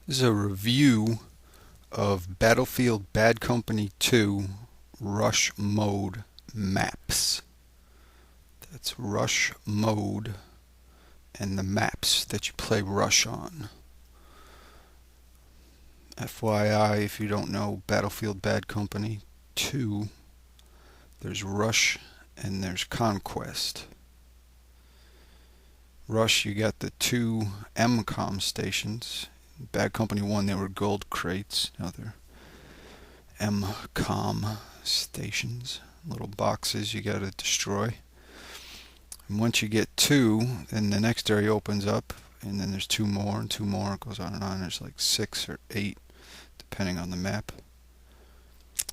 This is a review of Battlefield Bad Company 2 Rush Mode maps. That's Rush Mode and the maps that you play Rush on. FYI, if you don't know Battlefield Bad Company 2, there's Rush and there's Conquest. Rush, you got the two MCOM stations. Bad Company 1, they were gold crates. Now they're MCOM stations, little boxes you got to destroy. And once you get two, then the next area opens up, and then there's two more and two more. It goes on and on. There's like 6 or 8, depending on the map.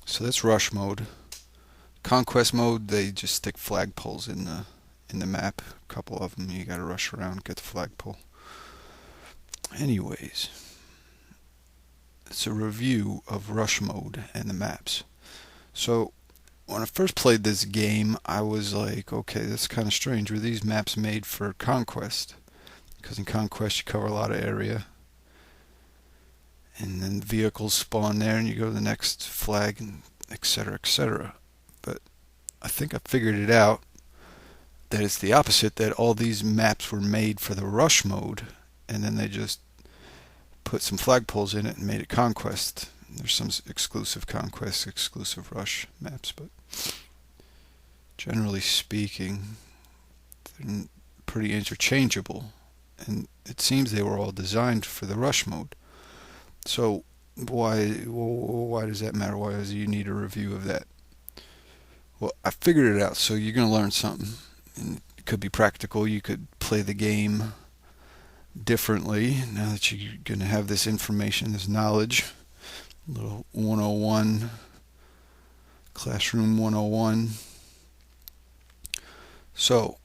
So that's rush mode. Conquest mode, they just stick flagpoles in the map. A couple of them, you got to rush around, get the flagpole. Anyways, it's a review of rush mode and the maps. So when I first played this game, I was like, okay, that's kind of strange. Were these maps made for Conquest? Because in Conquest you cover a lot of area, and then vehicles spawn there, and you go to the next flag, and etc., etc. But I think I figured it out, that it's the opposite, that all these maps were made for the rush mode, and then they just put some flagpoles in it and made it Conquest. There's some exclusive Conquest, exclusive Rush maps, but generally speaking, they're pretty interchangeable, and it seems they were all designed for the Rush mode. So why does that matter? Why does you need a review of that? Well, I figured it out, so you're going to learn something. And it could be practical. You could play the game differently now that you're going to have this information, this knowledge. Little 101, classroom 101. So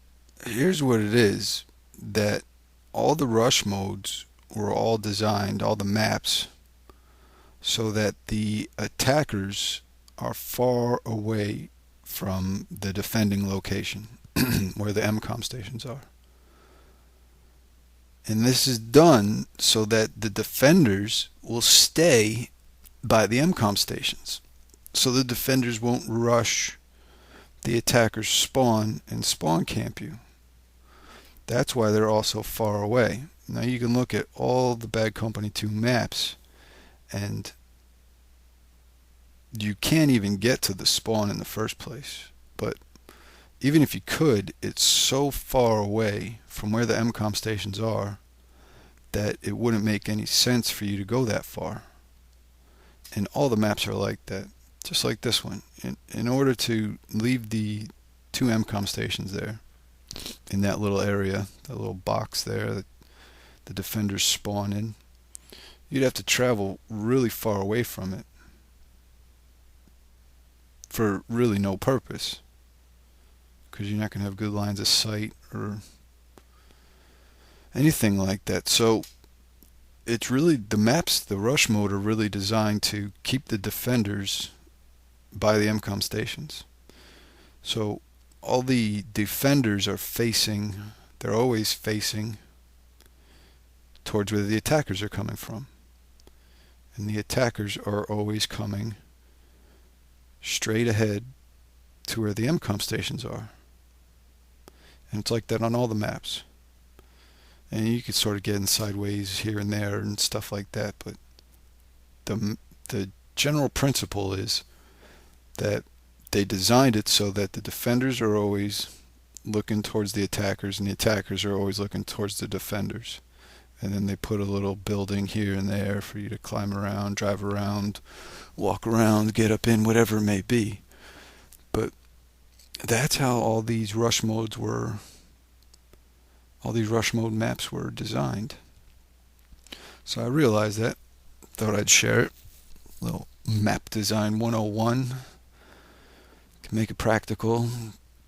here's what it is, that all the rush modes were all designed, all the maps, so that the attackers are far away from the defending location where the MCOM stations are. And this is done so that the defenders will stay by the MCOM stations. So the defenders won't rush the attackers' spawn and spawn camp you. That's why they're all so far away. Now you can look at all the Bad Company 2 maps, and you can't even get to the spawn in the first place. But even if you could, it's so far away from where the MCOM stations are that it wouldn't make any sense for you to go that far. And all the maps are like that, just like this one. In order to leave the two MCOM stations there, in that little area, that little box there that the defenders spawn in, you'd have to travel really far away from it for really no purpose, because you're not going to have good lines of sight or anything like that. So it's really, the maps, the rush mode, are really designed to keep the defenders by the MCOM stations. So all the defenders are facing, they're always facing towards where the attackers are coming from. And the attackers are always coming straight ahead to where the MCOM stations are. And it's like that on all the maps. And you could sort of get in sideways here and there and stuff like that, but the general principle is that they designed it so that the defenders are always looking towards the attackers, and the attackers are always looking towards the defenders. And then they put a little building here and there for you to climb around, drive around, walk around, get up in, whatever it may be. But that's how all these rush modes were, all these rush mode maps were designed. So I realized that, thought I'd share it. Little map design 101. Can make it practical.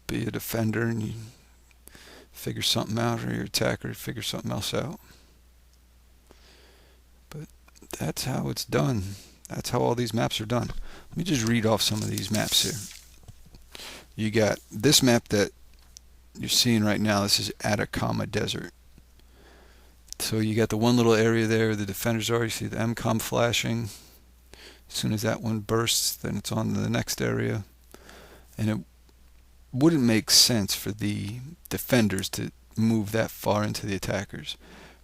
Be a defender and you figure something out, or your attacker figure something else out. But that's how it's done. That's how all these maps are done. Let me just read off some of these maps here. You got this map that you're seeing right now. This is Atacama Desert. So you got the one little area there, the defenders already see the MCOM flashing. As soon as that one bursts, then it's on to the next area. And it wouldn't make sense for the defenders to move that far into the attackers,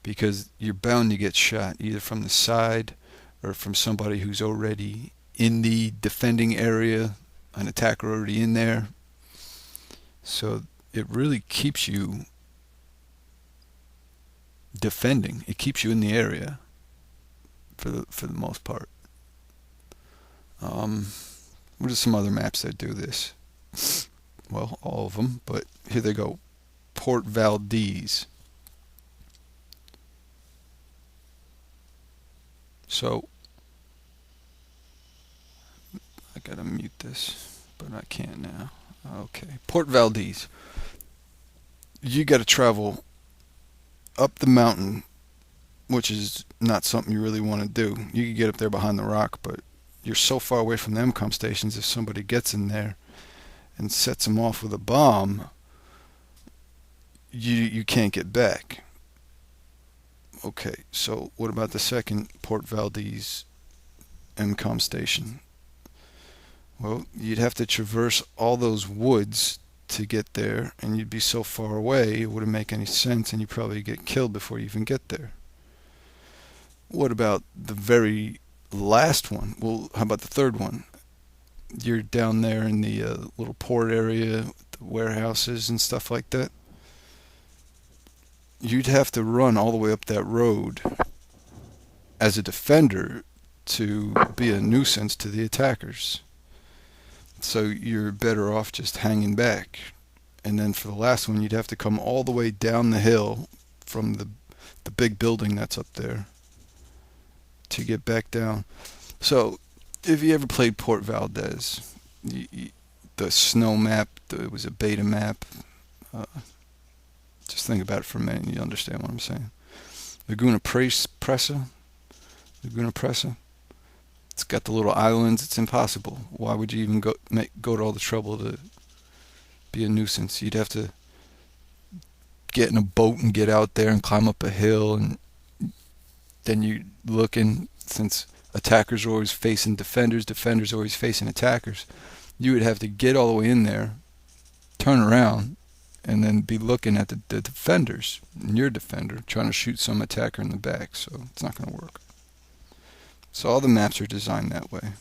because you're bound to get shot either from the side or from somebody who's already in the defending area, an attacker already in there. So it really keeps you defending. It keeps you in the area for the most part. What are some other maps that do this? Well, all of them, but here they go. Port Valdez. So I gotta mute this, but I can't now. Okay, Port Valdez. You gotta travel up the mountain, which is not something you really want to do. You can get up there behind the rock, but you're so far away from the MCOM stations, if somebody gets in there and sets them off with a bomb, you can't get back. Okay, so what about the second Port Valdez MCOM station? Well, you'd have to traverse all those woods to get there, and you'd be so far away it wouldn't make any sense, and you'd probably get killed before you even get there. What about the very last one? Well, how about the third one? You're down there in the little port area, the warehouses and stuff like that. You'd have to run all the way up that road as a defender to be a nuisance to the attackers. So you're better off just hanging back. And then for the last one, you'd have to come all the way down the hill from the big building that's up there to get back down. So if you ever played Port Valdez, the snow map, it was a beta map. Just think about it for a minute and you understand what I'm saying. Laguna Presa. It's got the little islands. It's impossible. Why would you even go to all the trouble to be a nuisance? You'd have to get in a boat and get out there and climb up a hill, and then you looking, since attackers are always facing defenders are always facing attackers, you would have to get all the way in there, turn around, and then be looking at the defenders, and your defender trying to shoot some attacker in the back. So it's not going to work. So all the maps are designed that way.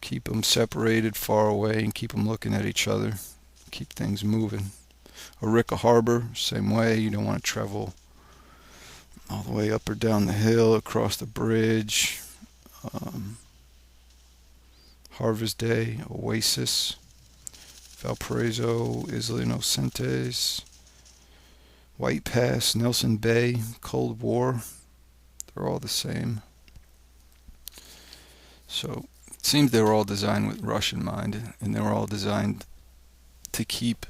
Keep them separated far away and keep them looking at each other. Keep things moving. Arica Harbor, same way. You don't want to travel all the way up or down the hill, across the bridge. Harvest Day, Oasis, Valparaiso, Isla Inocentes, White Pass, Nelson Bay, Cold War. They're all the same. So it seems they were all designed with Rush in mind, and they were all designed to keep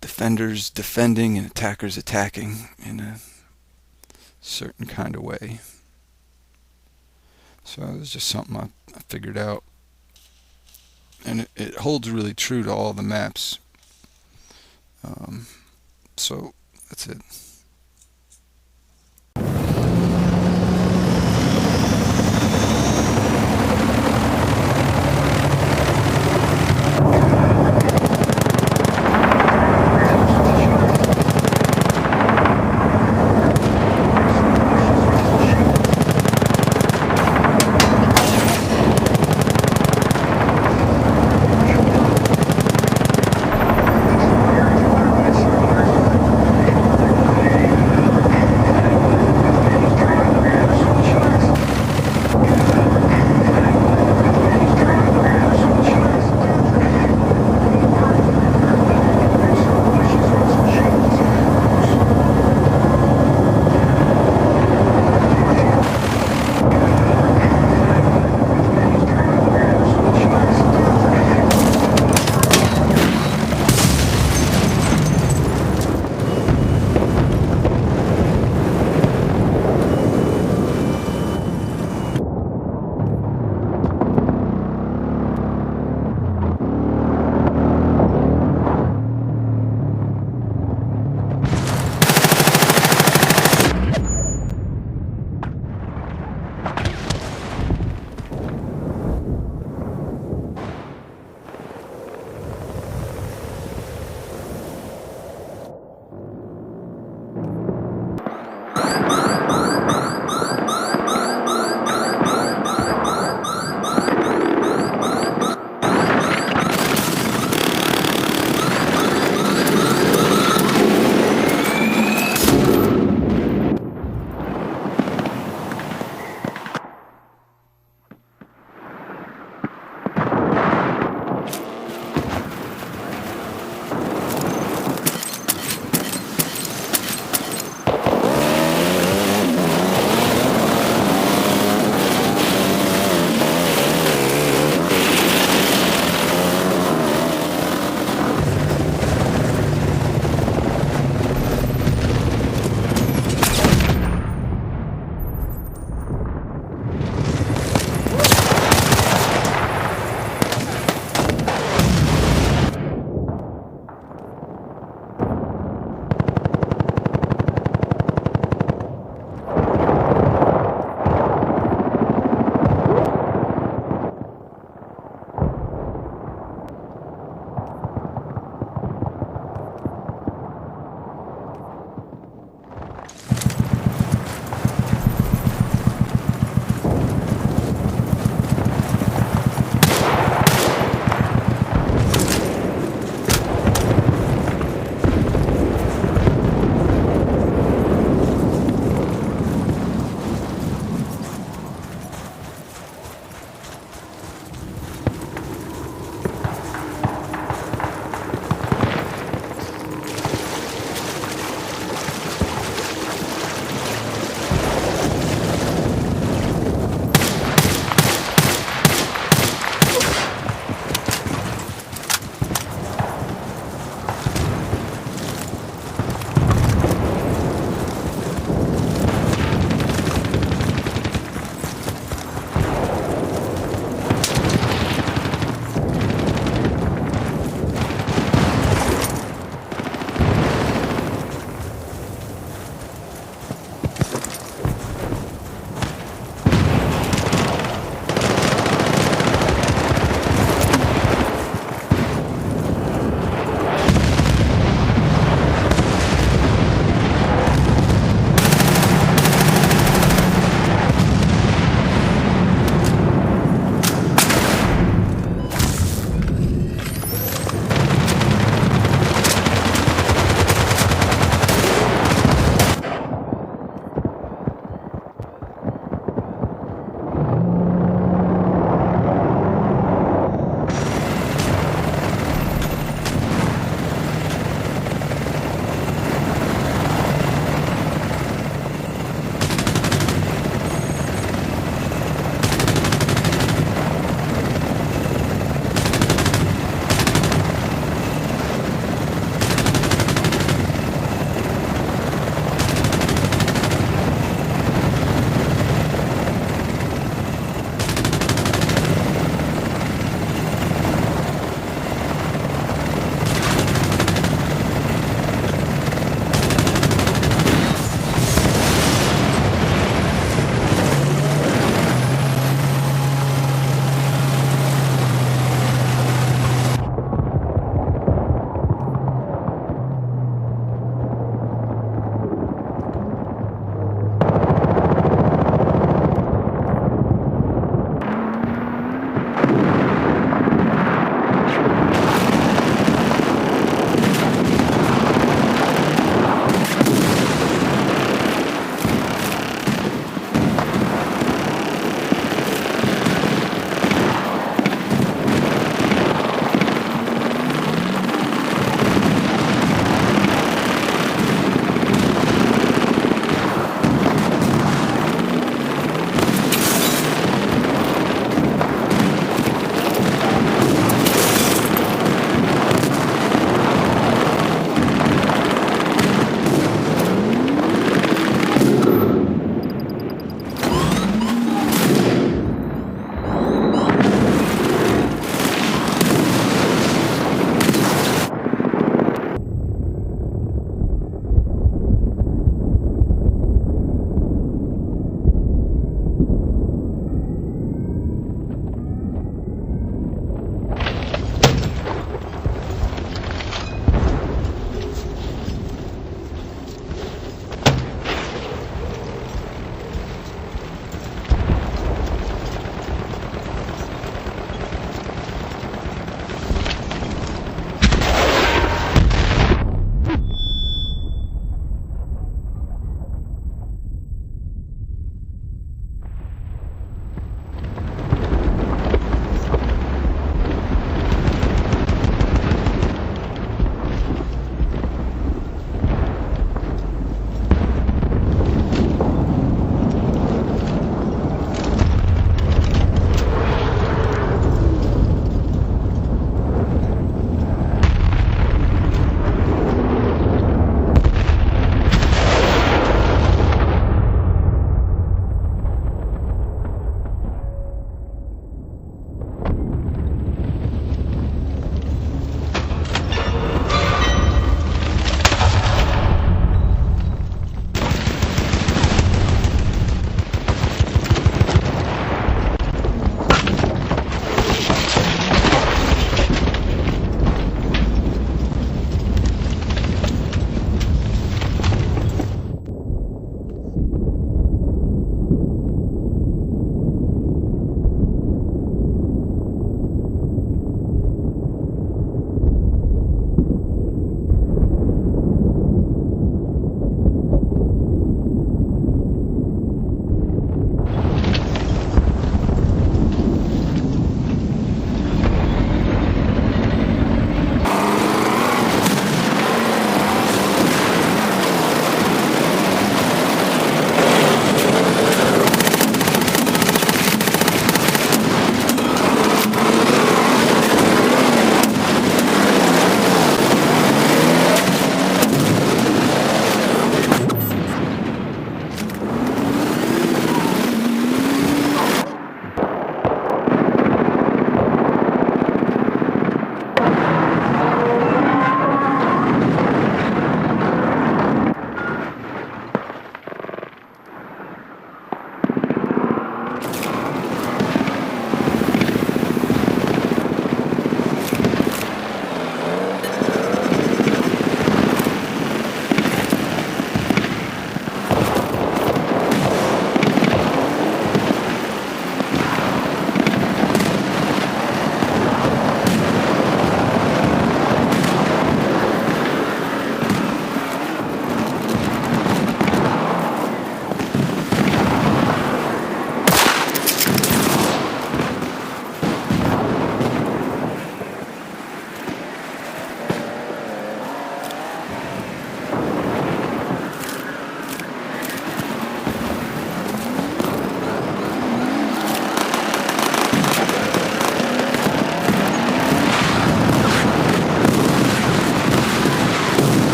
defenders defending and attackers attacking in a certain kind of way. So it was just something I figured out. And it holds really true to all the maps. So that's it.